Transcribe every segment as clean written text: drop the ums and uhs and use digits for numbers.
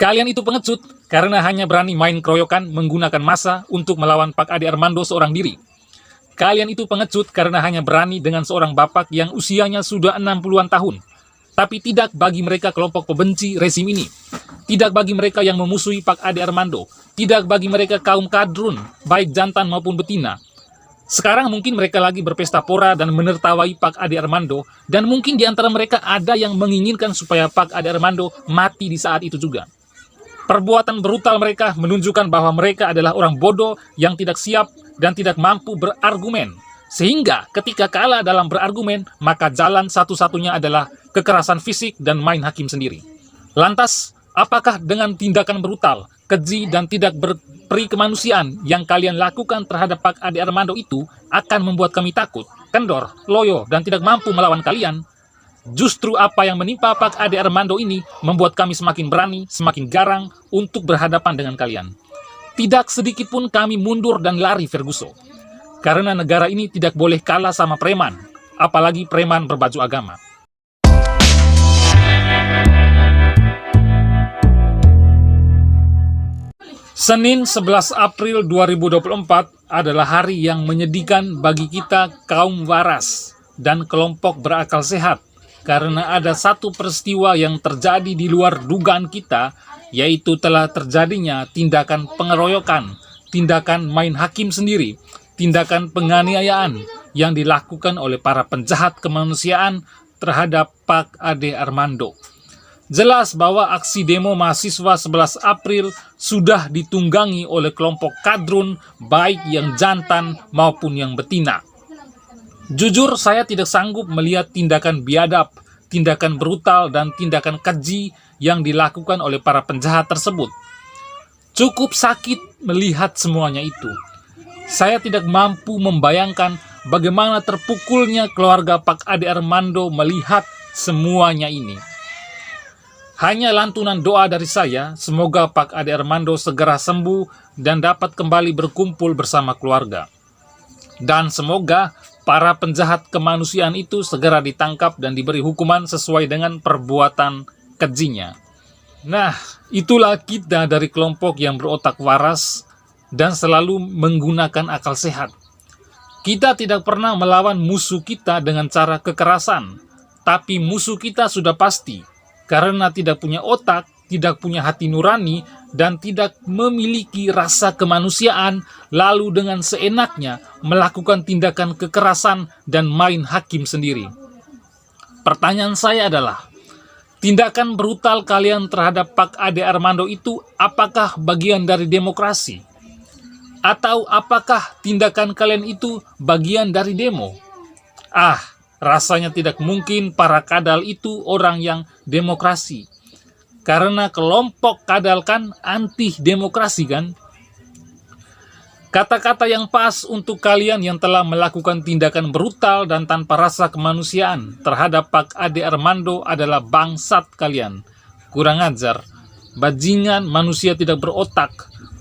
Kalian itu pengecut karena hanya berani main keroyokan menggunakan massa untuk melawan Pak Ade Armando seorang diri. Kalian itu pengecut karena hanya berani dengan seorang bapak yang usianya sudah 60-an tahun. Tapi tidak bagi mereka kelompok pembenci rezim ini. Tidak bagi mereka yang memusuhi Pak Ade Armando. Tidak bagi mereka kaum kadrun, baik jantan maupun betina. Sekarang mungkin mereka lagi berpesta pora dan menertawai Pak Ade Armando, dan mungkin di antara mereka ada yang menginginkan supaya Pak Ade Armando mati di saat itu juga. Perbuatan brutal mereka menunjukkan bahwa mereka adalah orang bodoh yang tidak siap dan tidak mampu berargumen. Sehingga ketika kalah dalam berargumen, maka jalan satu-satunya adalah kekerasan fisik dan main hakim sendiri. Lantas, apakah dengan tindakan brutal, keji dan tidak berperi kemanusiaan yang kalian lakukan terhadap Pak Ade Armando itu akan membuat kami takut, kendor, loyo, dan tidak mampu melawan kalian? Justru apa yang menimpa Pak Ade Armando ini membuat kami semakin berani, semakin garang untuk berhadapan dengan kalian. Tidak sedikit pun kami mundur dan lari, Ferguson. Karena negara ini tidak boleh kalah sama preman, apalagi preman berbaju agama. Senin 11 April 2024 adalah hari yang menyedihkan bagi kita kaum waras dan kelompok berakal sehat. Karena ada satu peristiwa yang terjadi di luar dugaan kita, yaitu telah terjadinya tindakan pengeroyokan, tindakan main hakim sendiri, tindakan penganiayaan yang dilakukan oleh para penjahat kemanusiaan terhadap Pak Ade Armando. Jelas bahwa aksi demo mahasiswa 11 April sudah ditunggangi oleh kelompok kadrun, baik yang jantan maupun yang betina. Jujur, saya tidak sanggup melihat tindakan biadab, tindakan brutal, dan tindakan keji yang dilakukan oleh para penjahat tersebut. Cukup sakit melihat semuanya itu. Saya tidak mampu membayangkan bagaimana terpukulnya keluarga Pak Ade Armando melihat semuanya ini. Hanya lantunan doa dari saya, semoga Pak Ade Armando segera sembuh dan dapat kembali berkumpul bersama keluarga. Dan semoga para penjahat kemanusiaan itu segera ditangkap dan diberi hukuman sesuai dengan perbuatan kejinya. Nah, itulah kita dari kelompok yang berotak waras dan selalu menggunakan akal sehat. Kita tidak pernah melawan musuh kita dengan cara kekerasan, tapi musuh kita sudah pasti, karena tidak punya otak, tidak punya hati nurani, dan tidak memiliki rasa kemanusiaan, lalu dengan seenaknya melakukan tindakan kekerasan dan main hakim sendiri. Pertanyaan saya adalah, tindakan brutal kalian terhadap Pak Ade Armando itu apakah bagian dari demokrasi? Atau apakah tindakan kalian itu bagian dari demo? Rasanya tidak mungkin para kadal itu orang yang demokrasi. Karena kelompok kadal kan anti-demokrasi kan? Kata-kata yang pas untuk kalian yang telah melakukan tindakan brutal dan tanpa rasa kemanusiaan terhadap Pak Ade Armando adalah bangsat kalian. Kurang ajar, bajingan, manusia tidak berotak,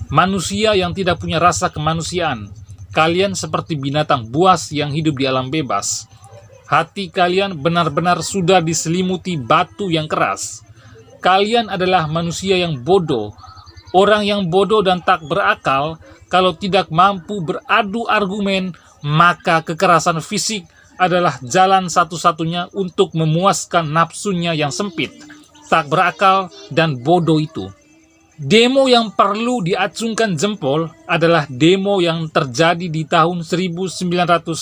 manusia yang tidak punya rasa kemanusiaan. Kalian seperti binatang buas yang hidup di alam bebas. Hati kalian benar-benar sudah diselimuti batu yang keras. Kalian adalah manusia yang bodoh, orang yang bodoh dan tak berakal. Kalau tidak mampu beradu argumen, maka kekerasan fisik adalah jalan satu-satunya untuk memuaskan nafsunya yang sempit, tak berakal, dan bodoh itu. Demo yang perlu diacungkan jempol adalah demo yang terjadi di tahun 1998,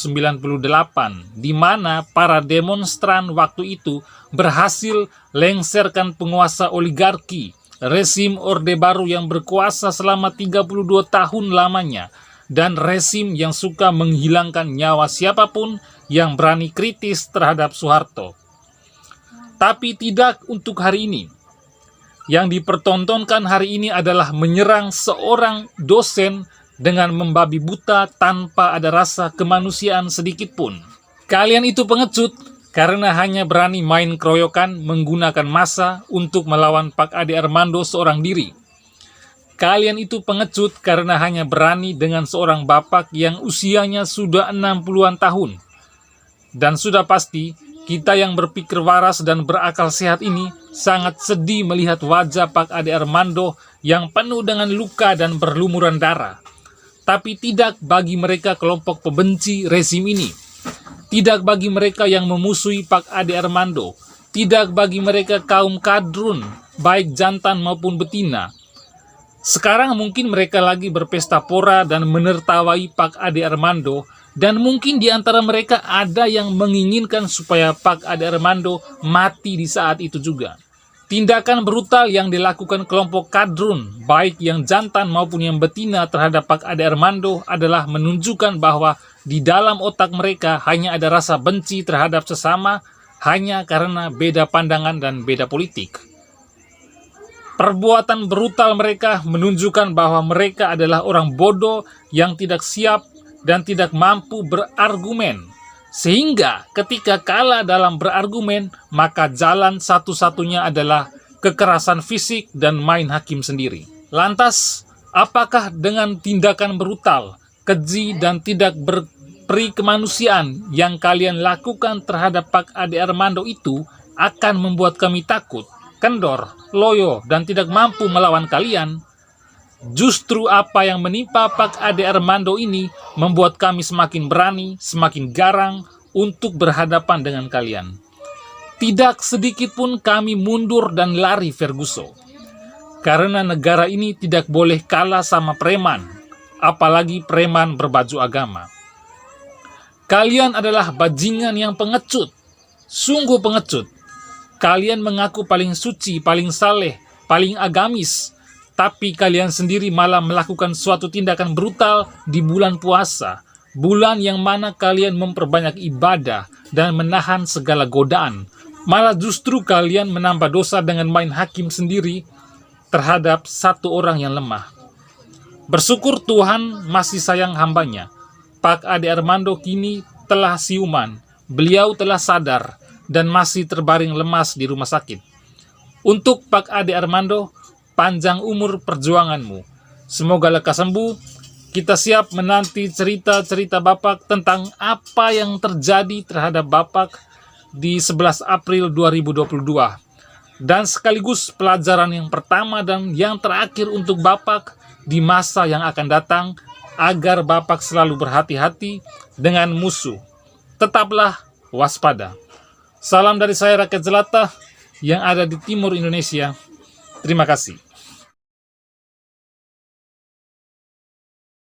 di mana para demonstran waktu itu berhasil lengserkan penguasa oligarki, rezim Orde Baru yang berkuasa selama 32 tahun lamanya, dan rezim yang suka menghilangkan nyawa siapapun yang berani kritis terhadap Soeharto. Tapi tidak untuk hari ini. Yang dipertontonkan hari ini adalah menyerang seorang dosen dengan membabi buta tanpa ada rasa kemanusiaan sedikit pun. Kalian itu pengecut karena hanya berani main keroyokan menggunakan massa untuk melawan Pak Ade Armando seorang diri. Kalian itu pengecut karena hanya berani dengan seorang bapak yang usianya sudah 60-an tahun. Dan sudah pasti Kita yang berpikir waras dan berakal sehat ini sangat sedih melihat wajah Pak Ade Armando yang penuh dengan luka dan berlumuran darah. Tapi tidak bagi mereka kelompok pembenci rezim ini. Tidak bagi mereka yang memusuhi Pak Ade Armando. Tidak bagi mereka kaum kadrun, baik jantan maupun betina. Sekarang mungkin mereka lagi berpesta pora dan menertawai Pak Ade Armando, dan mungkin di antara mereka ada yang menginginkan supaya Pak Ade Armando mati di saat itu juga. Tindakan brutal yang dilakukan kelompok kadrun, baik yang jantan maupun yang betina terhadap Pak Ade Armando adalah menunjukkan bahwa di dalam otak mereka hanya ada rasa benci terhadap sesama hanya karena beda pandangan dan beda politik. Perbuatan brutal mereka menunjukkan bahwa mereka adalah orang bodoh yang tidak siap dan tidak mampu berargumen. Sehingga ketika kalah dalam berargumen, maka jalan satu-satunya adalah kekerasan fisik dan main hakim sendiri. Lantas, apakah dengan tindakan brutal, keji dan tidak berperi kemanusiaan yang kalian lakukan terhadap Pak Ade Armando itu akan membuat kami takut, kendor, loyo, dan tidak mampu melawan kalian? Justru apa yang menimpa Pak Ade Armando ini membuat kami semakin berani, semakin garang untuk berhadapan dengan kalian. Tidak sedikit pun kami mundur dan lari Ferguson. Karena negara ini tidak boleh kalah sama preman, apalagi preman berbaju agama. Kalian adalah bajingan yang pengecut, sungguh pengecut. Kalian mengaku paling suci, paling saleh, paling agamis, tapi kalian sendiri malah melakukan suatu tindakan brutal di bulan puasa, bulan yang mana kalian memperbanyak ibadah dan menahan segala godaan. Malah justru kalian menambah dosa dengan main hakim sendiri terhadap satu orang yang lemah. Bersyukur Tuhan masih sayang hambanya. Pak Ade Armando kini telah siuman, beliau telah sadar dan masih terbaring lemas di rumah sakit. Untuk Pak Ade Armando, panjang umur perjuanganmu. Semoga lekas sembuh. Kita siap menanti cerita-cerita Bapak tentang apa yang terjadi terhadap Bapak di 11 April 2022. Dan sekaligus pelajaran yang pertama dan yang terakhir untuk Bapak di masa yang akan datang, agar Bapak selalu berhati-hati dengan musuh. Tetaplah waspada. Salam dari saya, rakyat jelata yang ada di timur Indonesia. Terima kasih.